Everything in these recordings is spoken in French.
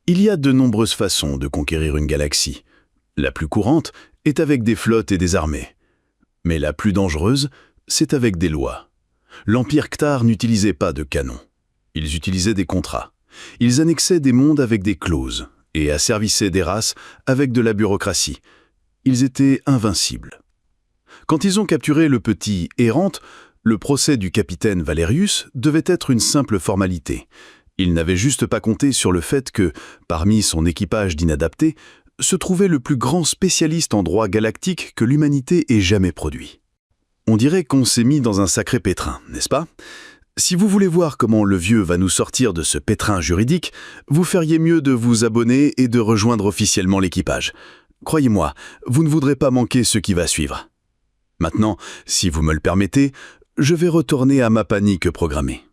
Il y a de nombreuses façons de conquérir une galaxie. La plus courante est avec des flottes et des armées. Mais la plus dangereuse, c'est avec des lois. L'Empire Ktar n'utilisait pas de canons. Ils utilisaient des contrats. Ils annexaient des mondes avec des clauses et asservissaient des races avec de la bureaucratie. Ils étaient invincibles. Quand ils ont capturé le petit Errant, le procès du capitaine Valerius devait être une simple formalité. Il n'avait juste pas compté sur le fait que, parmi son équipage d'inadaptés, se trouvait le plus grand spécialiste en droit galactique que l'humanité ait jamais produit. On dirait qu'on s'est mis dans un sacré pétrin, n'est-ce pas? Si vous voulez voir comment le vieux va nous sortir de ce pétrin juridique, vous feriez mieux de vous abonner et de rejoindre officiellement l'équipage. Croyez-moi, vous ne voudrez pas manquer ce qui va suivre. Maintenant, si vous me le permettez, je vais retourner à ma panique programmée.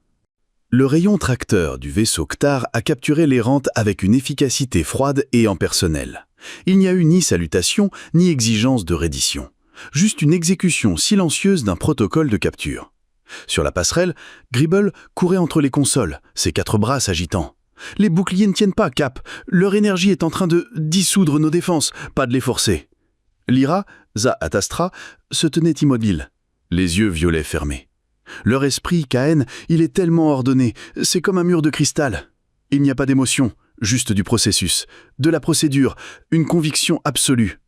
Le rayon tracteur du vaisseau Ktar a capturé l'Errant avec une efficacité froide et en personnel. Il n'y a eu ni salutation, ni exigence de reddition. Juste une exécution silencieuse d'un protocole de capture. Sur la passerelle, Gribble courait entre les consoles, ses 4 bras s'agitant. Les boucliers ne tiennent pas, Cap. Leur énergie est en train de dissoudre nos défenses, pas de les forcer. Lyra, Za Atastra, se tenait immobile, les yeux violets fermés. Leur esprit, Caen, il est tellement ordonné, c'est comme un mur de cristal. Il n'y a pas d'émotion, juste du processus, de la procédure, une conviction absolue.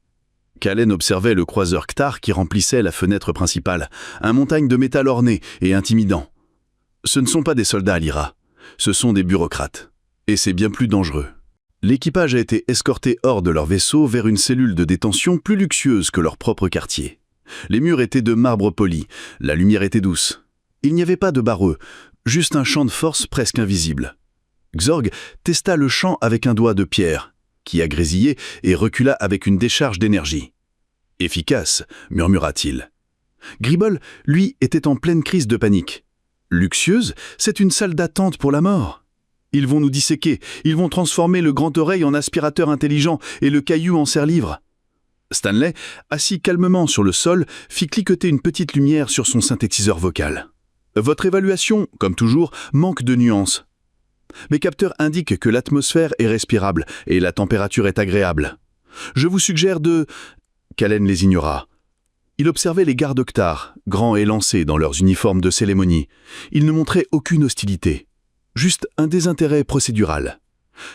Kalen observait le croiseur Ktar qui remplissait la fenêtre principale, un montagne de métal orné et intimidant. Ce ne sont pas des soldats, Lyra, ce sont des bureaucrates. Et c'est bien plus dangereux. L'équipage a été escorté hors de leur vaisseau vers une cellule de détention plus luxueuse que leur propre quartier. Les murs étaient de marbre poli, la lumière était douce. Il n'y avait pas de barreaux, juste un champ de force presque invisible. Xorg testa le champ avec un doigt de pierre, qui a grésillé et recula avec une décharge d'énergie. « Efficace », murmura-t-il. Gribble, lui, était en pleine crise de panique. « Luxueuse, c'est une salle d'attente pour la mort. Ils vont nous disséquer, ils vont transformer le grand oreille en aspirateur intelligent et le caillou en serre-livre. » Stanley, assis calmement sur le sol, fit cliqueter une petite lumière sur son synthétiseur vocal. « Votre évaluation, comme toujours, manque de nuances. Mes capteurs indiquent que l'atmosphère est respirable et la température est agréable. Je vous suggère de... » Kalen les ignora. Il observait les gardes Ktar, grands et lancés dans leurs uniformes de cérémonie. Ils ne montraient aucune hostilité. Juste un désintérêt procédural.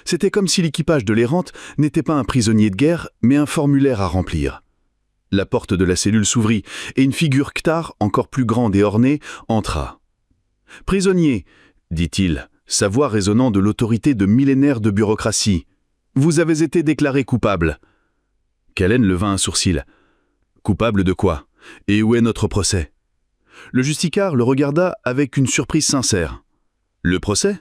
C'était comme si l'équipage de l'Errant n'était pas un prisonnier de guerre, mais un formulaire à remplir. La porte de la cellule s'ouvrit et une figure Ktar, encore plus grande et ornée, entra. « Prisonnier, dit-il, sa voix résonnant de l'autorité de millénaires de bureaucratie. Vous avez été déclaré coupable. » Kalen leva un sourcil. « Coupable de quoi? Et où est notre procès ?» Le justicard le regarda avec une surprise sincère. « Le procès ?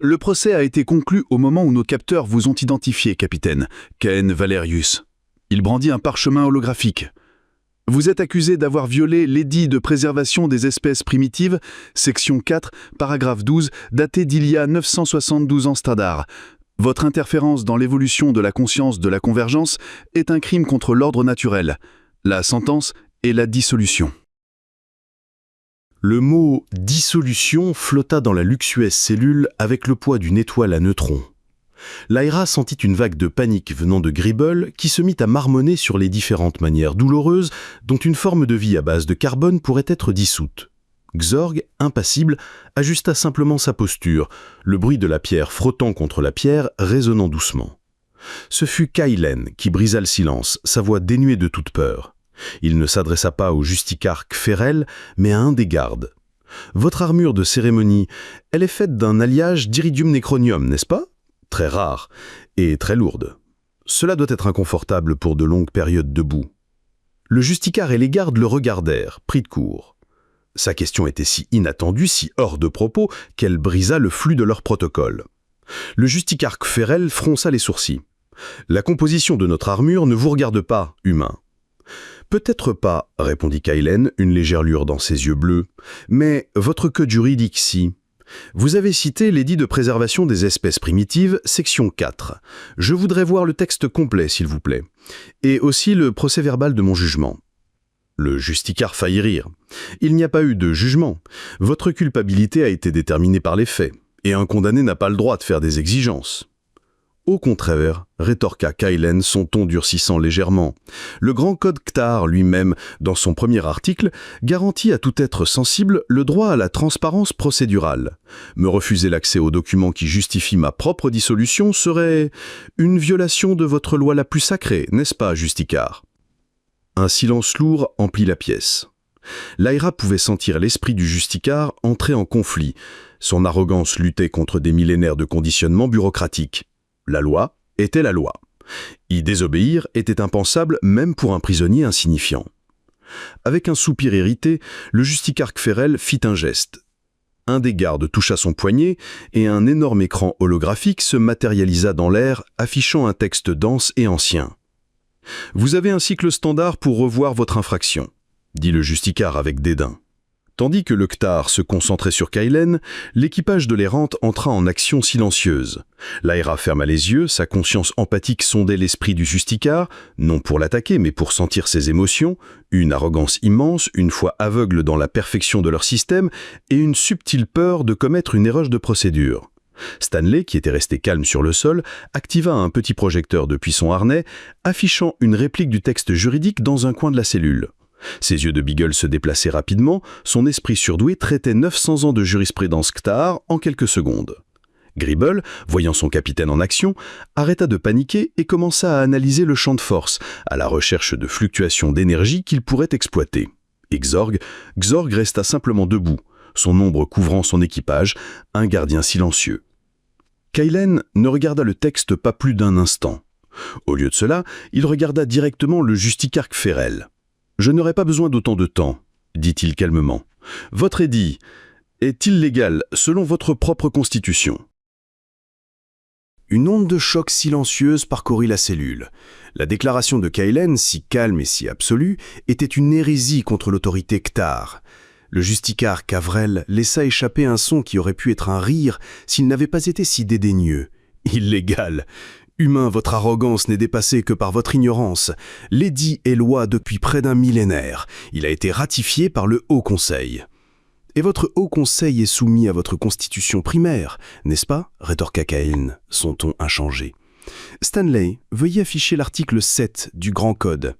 Le procès a été conclu au moment où nos capteurs vous ont identifié, capitaine, Caen Valerius. » Il brandit un parchemin holographique. « Vous êtes accusé d'avoir violé l'édit de préservation des espèces primitives, section 4, paragraphe 12, daté d'il y a 972 ans Stadar. Votre interférence dans l'évolution de la conscience de la convergence est un crime contre l'ordre naturel. La sentence est la dissolution. » Le mot « dissolution » flotta dans la luxueuse cellule avec le poids d'une étoile à neutrons. Lyra sentit une vague de panique venant de Gribble qui se mit à marmonner sur les différentes manières douloureuses dont une forme de vie à base de carbone pourrait être dissoute. Xorg, impassible, ajusta simplement sa posture, le bruit de la pierre frottant contre la pierre résonnant doucement. Ce fut Kailen qui brisa le silence, sa voix dénuée de toute peur. Il ne s'adressa pas au justicard Kferel, mais à un des gardes. « Votre armure de cérémonie, elle est faite d'un alliage d'iridium necronium, n'est-ce pas ? Très rare, et très lourde. Cela doit être inconfortable pour de longues périodes debout. » Le justicard et les gardes le regardèrent, pris de court. Sa question était si inattendue, si hors de propos, qu'elle brisa le flux de leur protocole. Le justicard Kferel fronça les sourcils. « La composition de notre armure ne vous regarde pas, humain. » « Peut-être pas, répondit Kailen, une légère lueur dans ses yeux bleus, mais votre code juridique si. Vous avez cité l'édit de préservation des espèces primitives, section 4. Je voudrais voir le texte complet, s'il vous plaît, et aussi le procès-verbal de mon jugement. » Le justicard faillit rire. « Il n'y a pas eu de jugement. Votre culpabilité a été déterminée par les faits, et un condamné n'a pas le droit de faire des exigences. » « Au contraire, rétorqua Kailen, son ton durcissant légèrement. Le grand code Ktar lui-même, dans son premier article, garantit à tout être sensible le droit à la transparence procédurale. Me refuser l'accès aux documents qui justifient ma propre dissolution serait une violation de votre loi la plus sacrée, n'est-ce pas, Justicar ? Un silence lourd emplit la pièce. Lyra pouvait sentir l'esprit du Justicar entrer en conflit. Son arrogance luttait contre des millénaires de conditionnement bureaucratique. La loi était la loi. Y désobéir était impensable même pour un prisonnier insignifiant. Avec un soupir irrité, le Justicar Kferel fit un geste. Un des gardes toucha son poignet et un énorme écran holographique se matérialisa dans l'air, affichant un texte dense et ancien. « Vous avez un cycle standard pour revoir votre infraction », dit le Justicar avec dédain. Tandis que le Ktar se concentrait sur Kailen, l'équipage de l'errante entra en action silencieuse. Lyra ferma les yeux, sa conscience empathique sondait l'esprit du Justicar, non pour l'attaquer mais pour sentir ses émotions, une arrogance immense, une foi aveugle dans la perfection de leur système et une subtile peur de commettre une erreur de procédure. Stanley, qui était resté calme sur le sol, activa un petit projecteur depuis son harnais, affichant une réplique du texte juridique dans un coin de la cellule. Ses yeux de Beagle se déplaçaient rapidement, son esprit surdoué traitait 900 ans de jurisprudence Ktar en quelques secondes. Gribble, voyant son capitaine en action, arrêta de paniquer et commença à analyser le champ de force, à la recherche de fluctuations d'énergie qu'il pourrait exploiter. Et Xorg resta simplement debout, son ombre couvrant son équipage, un gardien silencieux. Kailen ne regarda le texte pas plus d'un instant. Au lieu de cela, il regarda directement le Justicar Kferel. « Je n'aurai pas besoin d'autant de temps, » dit-il calmement. « Votre édit est-il légal selon votre propre constitution ?» Une onde de choc silencieuse parcourut la cellule. La déclaration de Kailen, si calme et si absolue, était une hérésie contre l'autorité Ktar. Le Justicar Kavrel laissa échapper un son qui aurait pu être un rire s'il n'avait pas été si dédaigneux. « Illégal ! Humain, votre arrogance n'est dépassée que par votre ignorance. L'édit est loi depuis près d'un millénaire. Il a été ratifié par le Haut Conseil. » « Et votre Haut Conseil est soumis à votre constitution primaire, n'est-ce pas ?» rétorqua Kailen, son ton inchangé. « Stanley, veuillez afficher l'article 7 du Grand Code. »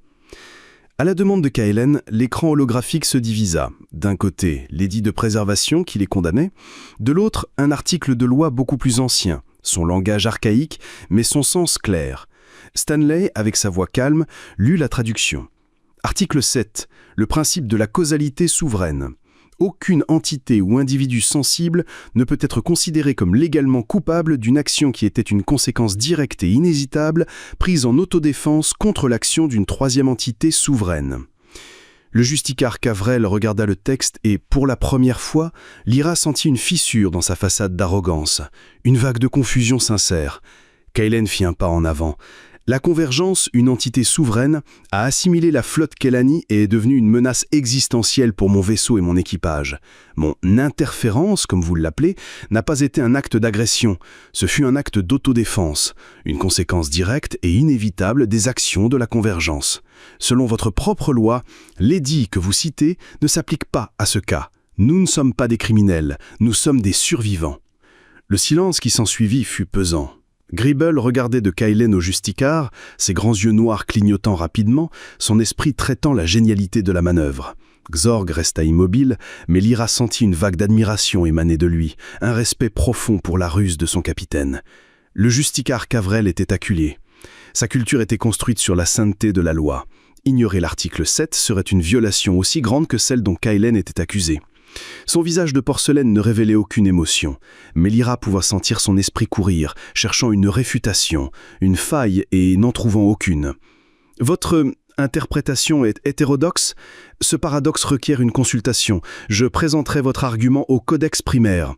À la demande de Kailen, l'écran holographique se divisa. D'un côté, l'édit de préservation qui les condamnait, de l'autre, un article de loi beaucoup plus ancien, son langage archaïque, mais son sens clair. Stanley, avec sa voix calme, lut la traduction. Article 7. Le principe de la causalité souveraine. Aucune entité ou individu sensible ne peut être considéré comme légalement coupable d'une action qui était une conséquence directe et inhésitable prise en autodéfense contre l'action d'une troisième entité souveraine. Le Justicar Kavrel regarda le texte et, pour la première fois, Lyra sentit une fissure dans sa façade d'arrogance, une vague de confusion sincère. Kailen fit un pas en avant. La Convergence, une entité souveraine, a assimilé la flotte Kelani et est devenue une menace existentielle pour mon vaisseau et mon équipage. Mon interférence, comme vous l'appelez, n'a pas été un acte d'agression. Ce fut un acte d'autodéfense, une conséquence directe et inévitable des actions de la Convergence. Selon votre propre loi, l'édit que vous citez ne s'applique pas à ce cas. Nous ne sommes pas des criminels, nous sommes des survivants. Le silence qui s'ensuivit fut pesant. Gribble regardait de Kailen au Justicar, ses grands yeux noirs clignotant rapidement, son esprit traitant la génialité de la manœuvre. Xorg resta immobile, mais Lyra sentit une vague d'admiration émaner de lui, un respect profond pour la ruse de son capitaine. Le Justicar Kavrel était acculé. Sa culture était construite sur la sainteté de la loi. Ignorer l'article 7 serait une violation aussi grande que celle dont Kailen était accusé. Son visage de porcelaine ne révélait aucune émotion, mais Lyra pouvait sentir son esprit courir, cherchant une réfutation, une faille et n'en trouvant aucune. « Votre interprétation est hétérodoxe ? Ce paradoxe requiert une consultation. Je présenterai votre argument au codex primaire. »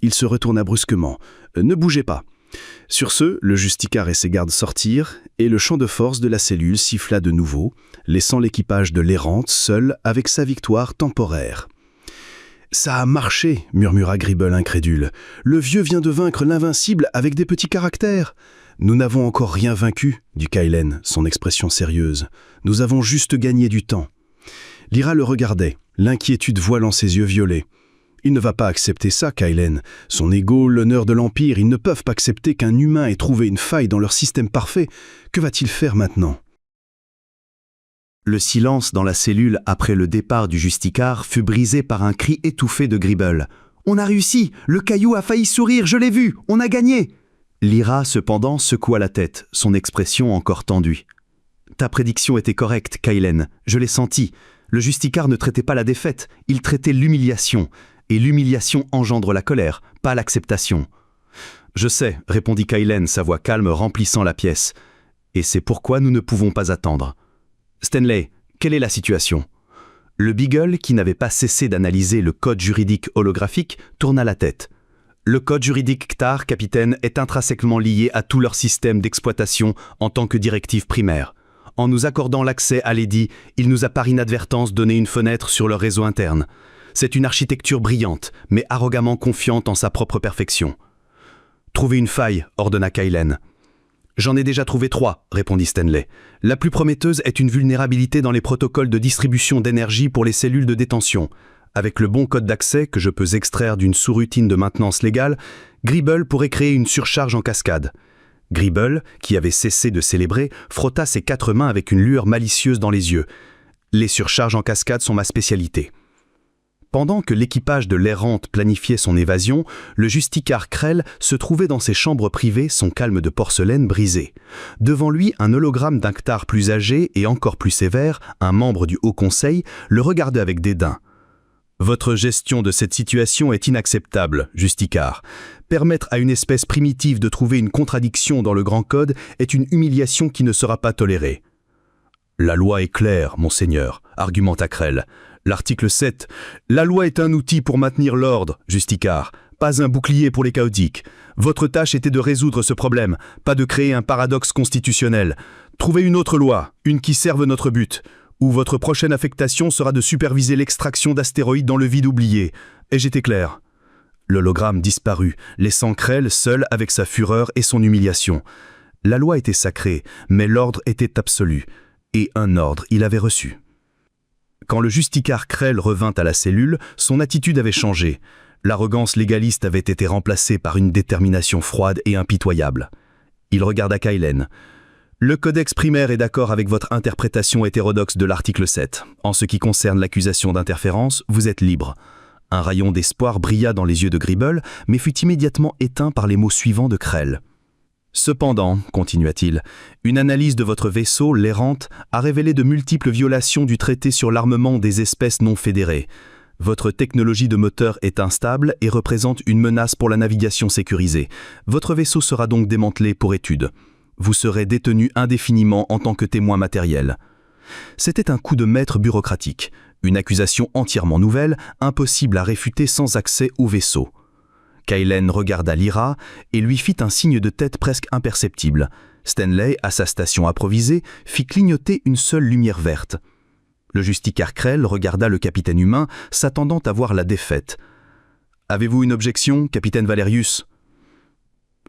Il se retourna brusquement. « Ne bougez pas. » Sur ce, le Justicar et ses gardes sortirent, et le champ de force de la cellule siffla de nouveau, laissant l'équipage de l'errante seul avec sa victoire temporaire. « Ça a marché !» murmura Gribble incrédule. « Le vieux vient de vaincre l'invincible avec des petits caractères. »« Nous n'avons encore rien vaincu, » dit Kailen, son expression sérieuse. « Nous avons juste gagné du temps. » Lyra le regardait, l'inquiétude voilant ses yeux violets. Il ne va pas accepter ça, Kailen. Son ego, l'honneur de l'Empire, ils ne peuvent pas accepter qu'un humain ait trouvé une faille dans leur système parfait. Que va-t-il faire maintenant? Le silence dans la cellule après le départ du Justicar fut brisé par un cri étouffé de Gribble. « On a réussi! Le caillou a failli sourire, je l'ai vu! On a gagné !» Lyra, cependant, secoua la tête, son expression encore tendue. « Ta prédiction était correcte, Kailen. Je l'ai senti. Le Justicar ne traitait pas la défaite, il traitait l'humiliation. Et l'humiliation engendre la colère, pas l'acceptation. »« Je sais, » répondit Kailen, sa voix calme remplissant la pièce. « Et c'est pourquoi nous ne pouvons pas attendre. » « Stanley, quelle est la situation ?» Le Beagle, qui n'avait pas cessé d'analyser le code juridique holographique, tourna la tête. « Le code juridique Ktar, capitaine, est intrinsèquement lié à tout leur système d'exploitation en tant que directive primaire. En nous accordant l'accès à l'EDI, il nous a par inadvertance donné une fenêtre sur leur réseau interne. C'est une architecture brillante, mais arrogamment confiante en sa propre perfection. »« Trouvez une faille, » ordonna Kailen. « J'en ai déjà trouvé 3, répondit Stanley. La plus prometteuse est une vulnérabilité dans les protocoles de distribution d'énergie pour les cellules de détention. Avec le bon code d'accès que je peux extraire d'une sous-routine de maintenance légale, Gribble pourrait créer une surcharge en cascade. » Gribble, qui avait cessé de célébrer, frotta ses 4 mains avec une lueur malicieuse dans les yeux. « Les surcharges en cascade sont ma spécialité. » Pendant que l'équipage de l'Errante planifiait son évasion, le Justicar Krell se trouvait dans ses chambres privées, son calme de porcelaine brisé. Devant lui, un hologramme d'un Ktar plus âgé et encore plus sévère, un membre du Haut Conseil, le regardait avec dédain. « Votre gestion de cette situation est inacceptable, Justicar. Permettre à une espèce primitive de trouver une contradiction dans le Grand Code est une humiliation qui ne sera pas tolérée. »« La loi est claire, monseigneur, » argumenta Krell. L'article 7. La loi est un outil pour maintenir l'ordre, Justicar, pas un bouclier pour les chaotiques. Votre tâche était de résoudre ce problème, pas de créer un paradoxe constitutionnel. Trouvez une autre loi, une qui serve notre but, où votre prochaine affectation sera de superviser l'extraction d'astéroïdes dans le vide oublié. Ai-je été clair? L'hologramme disparut, laissant Krell seul avec sa fureur et son humiliation. La loi était sacrée, mais l'ordre était absolu. Et un ordre il avait reçu. Quand le Justicar Krell revint à la cellule, son attitude avait changé. L'arrogance légaliste avait été remplacée par une détermination froide et impitoyable. Il regarda Kailen. « Le codex primaire est d'accord avec votre interprétation hétérodoxe de l'article 7. En ce qui concerne l'accusation d'interférence, vous êtes libre. » Un rayon d'espoir brilla dans les yeux de Gribble, mais fut immédiatement éteint par les mots suivants de Krell. Cependant, continua-t-il, une analyse de votre vaisseau, l'Errante, a révélé de multiples violations du traité sur l'armement des espèces non fédérées. Votre technologie de moteur est instable et représente une menace pour la navigation sécurisée. Votre vaisseau sera donc démantelé pour étude. Vous serez détenu indéfiniment en tant que témoin matériel. C'était un coup de maître bureaucratique, une accusation entièrement nouvelle, impossible à réfuter sans accès au vaisseau. Kailen regarda Lyra et lui fit un signe de tête presque imperceptible. Stanley, à sa station improvisée, fit clignoter une seule lumière verte. Le Justicar Krell regarda le capitaine humain, s'attendant à voir la défaite. « Avez-vous une objection, capitaine Valerius ?»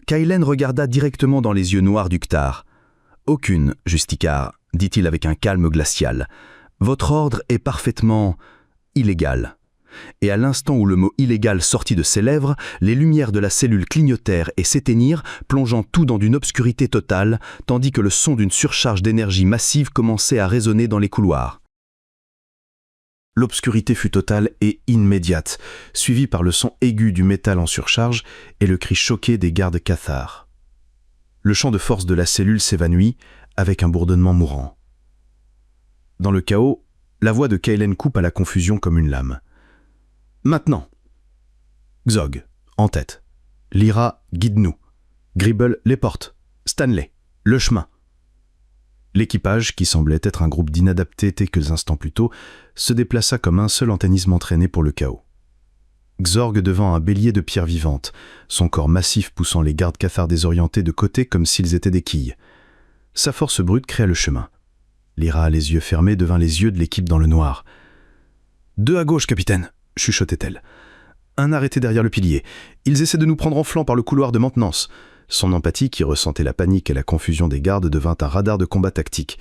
Kailen regarda directement dans les yeux noirs du Ktar. « Aucune, Justicar, » dit-il avec un calme glacial. « Votre ordre est parfaitement illégal. » Et à l'instant où le mot « illégal » sortit de ses lèvres, les lumières de la cellule clignotèrent et s'éteignirent, plongeant tout dans une obscurité totale, tandis que le son d'une surcharge d'énergie massive commençait à résonner dans les couloirs. L'obscurité fut totale et immédiate, suivie par le son aigu du métal en surcharge et le cri choqué des gardes Cathars. Le champ de force de la cellule s'évanouit avec un bourdonnement mourant. Dans le chaos, la voix de Kailen coupe à la confusion comme une lame. Maintenant. Xog, en tête. Lyra, guide-nous. Gribble, les portes. Stanley, le chemin. L'équipage, qui semblait être un groupe d'inadaptés quelques instants plus tôt, se déplaça comme un seul organisme entraîné pour le chaos. Xorg devant un bélier de pierres vivantes, son corps massif poussant les gardes Cathars désorientés de côté comme s'ils étaient des quilles. Sa force brute créa le chemin. Lyra, les yeux fermés, devint les yeux de l'équipe dans le noir. « 2 à gauche, capitaine !» chuchotait-elle. Un arrêté derrière le pilier. Ils essaient de nous prendre en flanc par le couloir de maintenance. Son empathie, qui ressentait la panique et la confusion des gardes, devint un radar de combat tactique.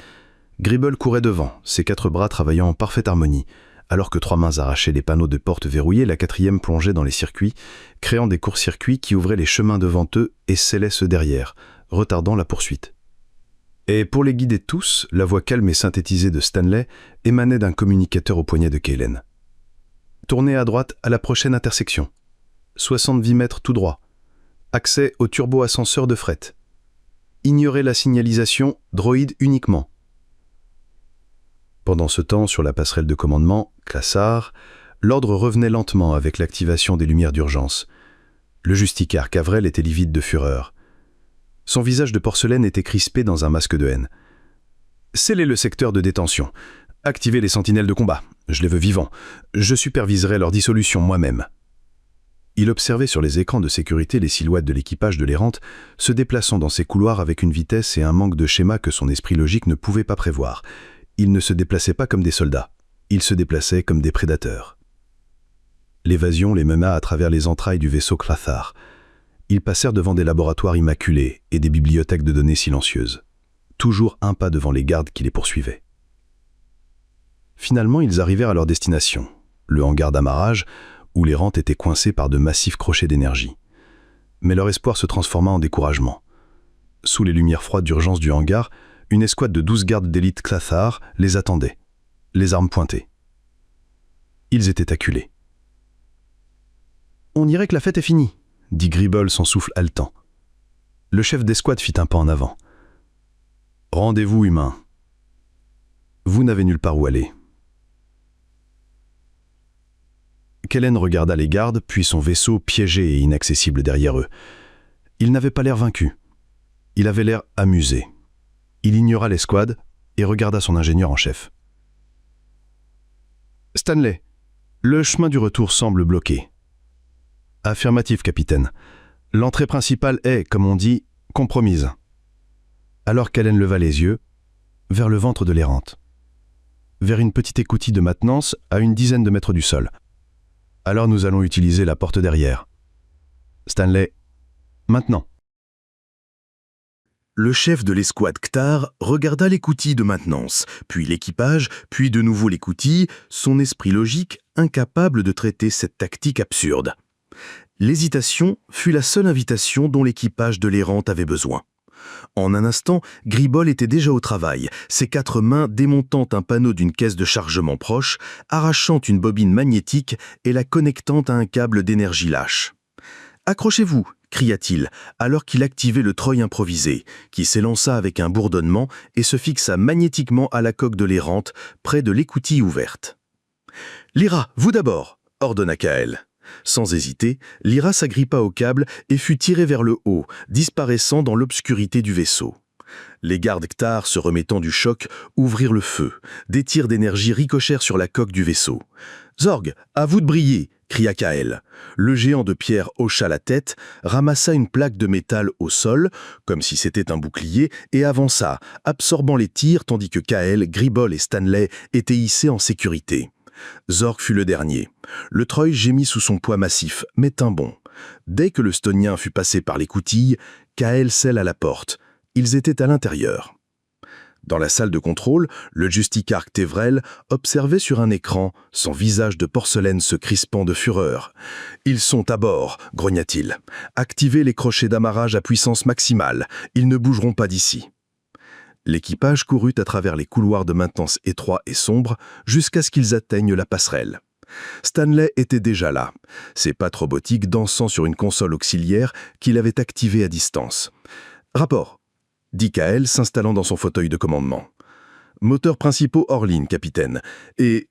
Gribble courait devant, ses 4 bras travaillant en parfaite harmonie. Alors que 3 mains arrachaient les panneaux de porte verrouillés, la 4e plongeait dans les circuits, créant des courts-circuits qui ouvraient les chemins devant eux et scellaient ceux derrière, retardant la poursuite. Et pour les guider tous, la voix calme et synthétisée de Stanley émanait d'un communicateur au poignet de Kaylen. « Tournez à droite à la prochaine intersection. 70 mètres tout droit. Accès au turbo-ascenseur de fret. Ignorez la signalisation, droïde uniquement. » Pendant ce temps, sur la passerelle de commandement, Classard, l'ordre revenait lentement avec l'activation des lumières d'urgence. Le justicar Cavrel était livide de fureur. Son visage de porcelaine était crispé dans un masque de haine. « Scellez le secteur de détention. Activez les sentinelles de combat. Je les veux vivants. Je superviserai leur dissolution moi-même. » Il observait sur les écrans de sécurité les silhouettes de l'équipage de l'Errante se déplaçant dans ces couloirs avec une vitesse et un manque de schéma que son esprit logique ne pouvait pas prévoir. Ils ne se déplaçaient pas comme des soldats. Ils se déplaçaient comme des prédateurs. L'évasion les mena à travers les entrailles du vaisseau Clathar. Ils passèrent devant des laboratoires immaculés et des bibliothèques de données silencieuses. Toujours un pas devant les gardes qui les poursuivaient. Finalement, ils arrivèrent à leur destination, le hangar d'amarrage, où les rentes étaient coincées par de massifs crochets d'énergie. Mais leur espoir se transforma en découragement. Sous les lumières froides d'urgence du hangar, une escouade de 12 gardes d'élite Clathar les attendait, les armes pointées. Ils étaient acculés. « On dirait que la fête est finie », dit Gribble son souffle haletant. Le chef d'escouade fit un pas en avant. « Rendez-vous humain. Vous n'avez nulle part où aller. » Kellen regarda les gardes, puis son vaisseau piégé et inaccessible derrière eux. Il n'avait pas l'air vaincu. Il avait l'air amusé. Il ignora l'escouade et regarda son ingénieur en chef. « Stanley, le chemin du retour semble bloqué. » « Affirmatif, capitaine. L'entrée principale est, comme on dit, compromise. » Alors Kellen leva les yeux vers le ventre de l'Errante, vers une petite écoutille de maintenance à une dizaine de mètres du sol. « Alors nous allons utiliser la porte derrière. Stanley, maintenant. » Le chef de l'escouade Ktar regarda l'écoutille de maintenance, puis l'équipage, puis de nouveau l'écoutille, son esprit logique incapable de traiter cette tactique absurde. L'hésitation fut la seule invitation dont l'équipage de l'Errante avait besoin. En un instant, Gribble était déjà au travail, ses 4 mains démontant un panneau d'une caisse de chargement proche, arrachant une bobine magnétique et la connectant à un câble d'énergie lâche. « Accrochez-vous !» cria-t-il, alors qu'il activait le treuil improvisé, qui s'élança avec un bourdonnement et se fixa magnétiquement à la coque de l'Errante, près de l'écoutille ouverte. « Lyra, vous d'abord !» ordonna Kael. Sans hésiter, Lyra s'agrippa au câble et fut tirée vers le haut, disparaissant dans l'obscurité du vaisseau. Les gardes Ktar, se remettant du choc, ouvrirent le feu. Des tirs d'énergie ricochèrent sur la coque du vaisseau. « Zorg, à vous de briller !» cria Kael. Le géant de pierre hocha la tête, ramassa une plaque de métal au sol, comme si c'était un bouclier, et avança, absorbant les tirs tandis que Kael, Gribble et Stanley étaient hissés en sécurité. Zorg fut le dernier. Le treuil gémit sous son poids massif, mais tint bon. Dès que le stonien fut passé par l'écoutille, Kael scella la porte. Ils étaient à l'intérieur. Dans la salle de contrôle, le justicar Tevrel observait sur un écran, son visage de porcelaine se crispant de fureur. « Ils sont à bord », grogna-t-il. « Activez les crochets d'amarrage à puissance maximale. Ils ne bougeront pas d'ici. » L'équipage courut à travers les couloirs de maintenance étroits et sombres jusqu'à ce qu'ils atteignent la passerelle. Stanley était déjà là, ses pattes robotiques dansant sur une console auxiliaire qu'il avait activée à distance. « Rapport », dit Kael, s'installant dans son fauteuil de commandement. « Moteurs principaux hors ligne, capitaine. Et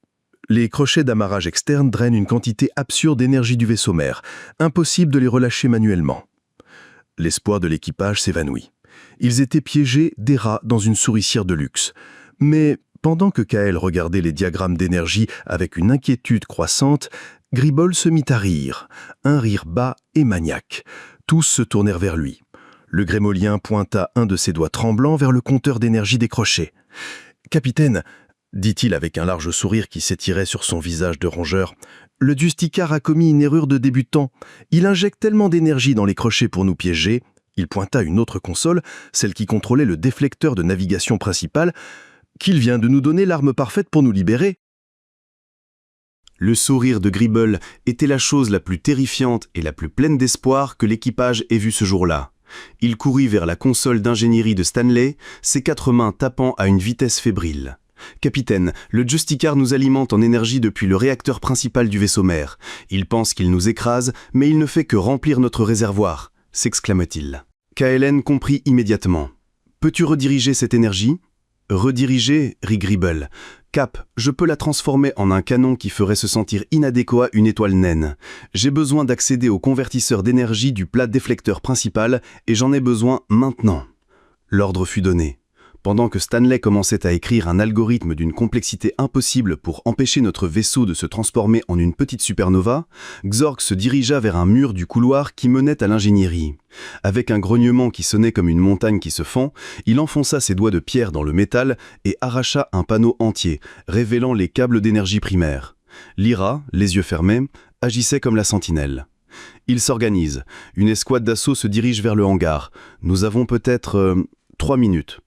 les crochets d'amarrage externes drainent une quantité absurde d'énergie du vaisseau mère. Impossible de les relâcher manuellement. » L'espoir de l'équipage s'évanouit. Ils étaient piégés des rats dans une souricière de luxe. Mais pendant que Kael regardait les diagrammes d'énergie avec une inquiétude croissante, Gribble se mit à rire, un rire bas et maniaque. Tous se tournèrent vers lui. Le grémolien pointa un de ses doigts tremblants vers le compteur d'énergie décroché. « Capitaine, » dit-il avec un large sourire qui s'étirait sur son visage de rongeur, « le Justicar a commis une erreur de débutant. Il injecte tellement d'énergie dans les crochets pour nous piéger. » Il pointa une autre console, celle qui contrôlait le déflecteur de navigation principal, qu'il vient de nous donner l'arme parfaite pour nous libérer. Le sourire de Gribble était la chose la plus terrifiante et la plus pleine d'espoir que l'équipage ait vue ce jour-là. Il courut vers la console d'ingénierie de Stanley, ses 4 mains tapant à une vitesse fébrile. « Capitaine, le Justicar nous alimente en énergie depuis le réacteur principal du vaisseau mère. Il pense qu'il nous écrase, mais il ne fait que remplir notre réservoir », s'exclama-t-il. KLN comprit immédiatement. « Peux-tu rediriger cette énergie ?»« Rediriger » rit Gribble. « Cap, je peux la transformer en un canon qui ferait se sentir inadéquat une étoile naine. J'ai besoin d'accéder au convertisseur d'énergie du plat déflecteur principal et j'en ai besoin maintenant. » L'ordre fut donné. Pendant que Stanley commençait à écrire un algorithme d'une complexité impossible pour empêcher notre vaisseau de se transformer en une petite supernova, Xorg se dirigea vers un mur du couloir qui menait à l'ingénierie. Avec un grognement qui sonnait comme une montagne qui se fend, il enfonça ses doigts de pierre dans le métal et arracha un panneau entier, révélant les câbles d'énergie primaire. Lyra, les yeux fermés, agissait comme la sentinelle. Il s'organise. Une escouade d'assaut se dirige vers le hangar. Nous avons peut-être 3 minutes.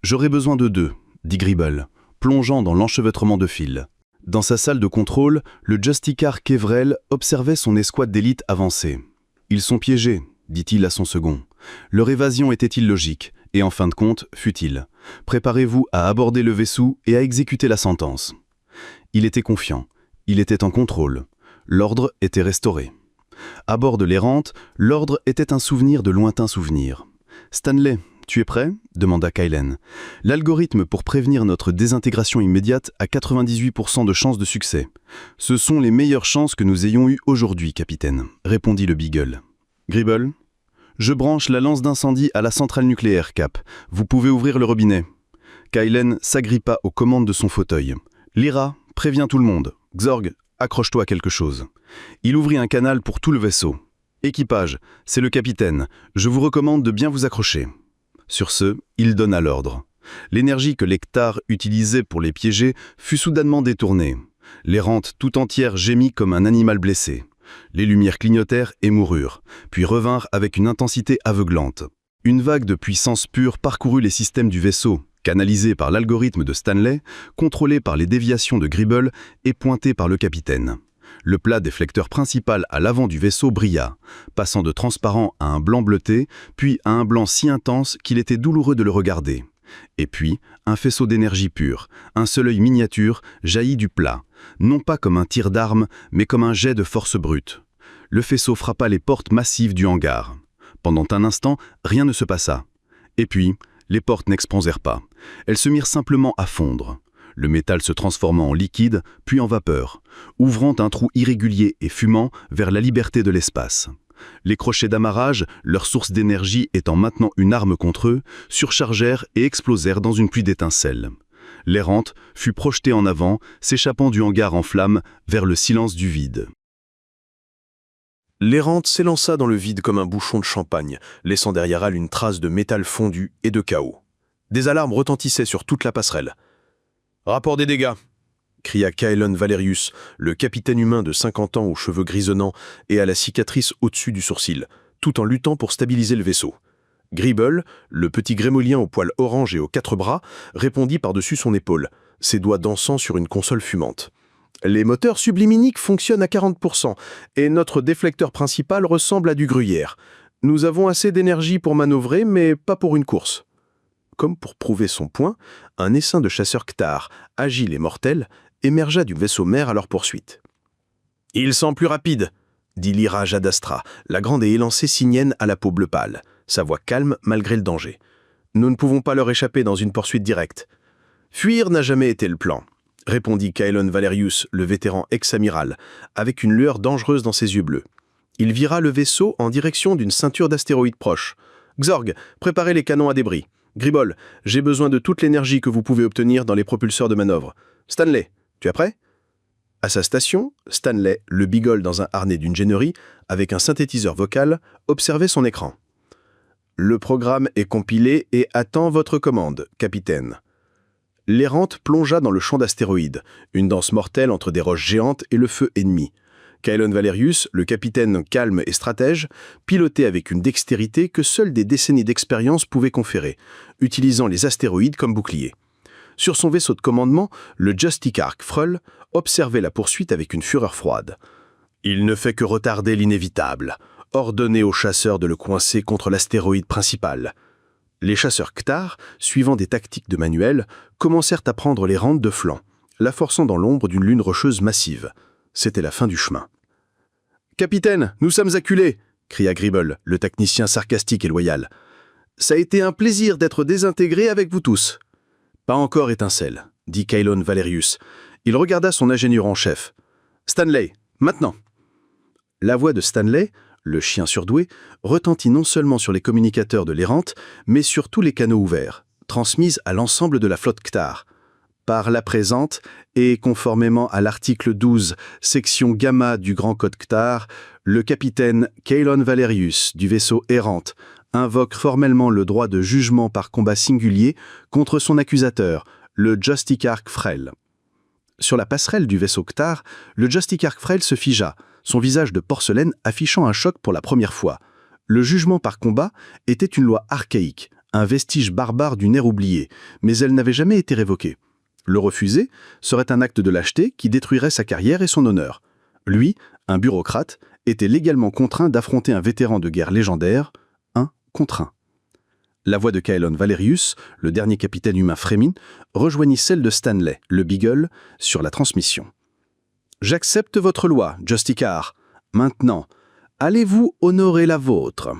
« J'aurai besoin de 2, dit Gribble, plongeant dans l'enchevêtrement de fils. Dans sa salle de contrôle, le Justicar Kevrel observait son escouade d'élite avancer. « Ils sont piégés, dit-il à son second. Leur évasion était illogique, et en fin de compte, futile. Préparez-vous à aborder le vaisseau et à exécuter la sentence. » Il était confiant. Il était en contrôle. L'ordre était restauré. À bord de l'errante, l'ordre était un souvenir de lointains souvenirs. « Stanley, tu es prêt ?» demanda KLN. « L'algorithme pour prévenir notre désintégration immédiate a 98% de chances de succès. Ce sont les meilleures chances que nous ayons eues aujourd'hui, capitaine, répondit le Beagle. Gribble, je branche la lance d'incendie à la centrale nucléaire, Cap. Vous pouvez ouvrir le robinet. KLN s'agrippa aux commandes de son fauteuil. Lyra, préviens tout le monde. Xorg, accroche-toi à quelque chose. Il ouvrit un canal pour tout le vaisseau. Équipage, c'est le capitaine. Je vous recommande de bien vous accrocher. Sur ce, il donna l'ordre. L'énergie que l'Hectare utilisait pour les piéger fut soudainement détournée. L'errante tout entière gémit comme un animal blessé. Les lumières clignotèrent et moururent, puis revinrent avec une intensité aveuglante. Une vague de puissance pure parcourut les systèmes du vaisseau, canalisée par l'algorithme de Stanley, contrôlée par les déviations de Gribble et pointée par le capitaine. Le plat déflecteur principal à l'avant du vaisseau brilla, passant de transparent à un blanc bleuté, puis à un blanc si intense qu'il était douloureux de le regarder. Et puis, un faisceau d'énergie pure, un seul œil miniature, jaillit du plat, non pas comme un tir d'arme, mais comme un jet de force brute. Le faisceau frappa les portes massives du hangar. Pendant un instant, rien ne se passa. Et puis, les portes n'expansèrent pas. Elles se mirent simplement à fondre. Le métal se transforma en liquide, puis en vapeur, ouvrant un trou irrégulier et fumant vers la liberté de l'espace. Les crochets d'amarrage, leur source d'énergie étant maintenant une arme contre eux, surchargèrent et explosèrent dans une pluie d'étincelles. L'errante fut projetée en avant, s'échappant du hangar en flammes vers le silence du vide. L'errante s'élança dans le vide comme un bouchon de champagne, laissant derrière elle une trace de métal fondu et de chaos. Des alarmes retentissaient sur toute la passerelle. « Rapport des dégâts !» cria Kaelon Valerius, le capitaine humain de 50 ans aux cheveux grisonnants et à la cicatrice au-dessus du sourcil, tout en luttant pour stabiliser le vaisseau. Gribble, le petit grémolien aux poils orange et aux 4 bras, répondit par-dessus son épaule, ses doigts dansant sur une console fumante. « Les moteurs subliminiques fonctionnent à 40% et notre déflecteur principal ressemble à du gruyère. Nous avons assez d'énergie pour manœuvrer, mais pas pour une course. » Comme pour prouver son point, un essaim de chasseurs Ktar, agile et mortel, émergea du vaisseau mère à leur poursuite. « Il sent plus rapide !» dit Lyra Jadastra, la grande et élancée Sinienne à la peau bleu pâle, sa voix calme malgré le danger. « Nous ne pouvons pas leur échapper dans une poursuite directe. »« Fuir n'a jamais été le plan, » répondit Kaelon Valerius, le vétéran ex-amiral, avec une lueur dangereuse dans ses yeux bleus. Il vira le vaisseau en direction d'une ceinture d'astéroïdes proches. « Xorg, préparez les canons à débris. Gribble, j'ai besoin de toute l'énergie que vous pouvez obtenir dans les propulseurs de manœuvre. Stanley, tu es prêt ?» À sa station, Stanley, le Beagle dans un harnais d'ingénierie, avec un synthétiseur vocal, observait son écran. « Le programme est compilé et attend votre commande, capitaine. » L'errante plongea dans le champ d'astéroïdes, une danse mortelle entre des roches géantes et le feu ennemi. Kaelon Valerius, le capitaine calme et stratège, pilotait avec une dextérité que seules des décennies d'expérience pouvaient conférer, utilisant les astéroïdes comme bouclier. Sur son vaisseau de commandement, le Justicark Freul observait la poursuite avec une fureur froide. Il ne fait que retarder l'inévitable, ordonner aux chasseurs de le coincer contre l'astéroïde principal. Les chasseurs Ktar, suivant des tactiques de manuel, commencèrent à prendre les rentes de flanc, la forçant dans l'ombre d'une lune rocheuse massive. C'était la fin du chemin. « Capitaine, nous sommes acculés !» cria Gribble, le technicien sarcastique et loyal. « Ça a été un plaisir d'être désintégré avec vous tous. »« Pas encore, étincelle, » dit Kaelon Valerius. Il regarda son ingénieur en chef. « Stanley, maintenant !» La voix de Stanley, le chien surdoué, retentit non seulement sur les communicateurs de l'errante, mais sur tous les canaux ouverts, transmise à l'ensemble de la flotte Ktar. Par la présente, et conformément à l'article 12, section gamma du Grand Code Ktar, le capitaine Kaelon Valerius du vaisseau Errante invoque formellement le droit de jugement par combat singulier contre son accusateur, le Justicark Freil. Sur la passerelle du vaisseau Ktar, le Justicark Freil se figea, son visage de porcelaine affichant un choc pour la première fois. Le jugement par combat était une loi archaïque, un vestige barbare d'une ère oubliée, mais elle n'avait jamais été révoquée. Le refuser serait un acte de lâcheté qui détruirait sa carrière et son honneur. Lui, un bureaucrate, était légalement contraint d'affronter un vétéran de guerre légendaire, un contre un. La voix de Kaelon Valerius, le dernier capitaine humain Fremin, rejoignit celle de Stanley, le Beagle, sur la transmission. « J'accepte votre loi, Justicar. Maintenant, allez-vous honorer la vôtre ?»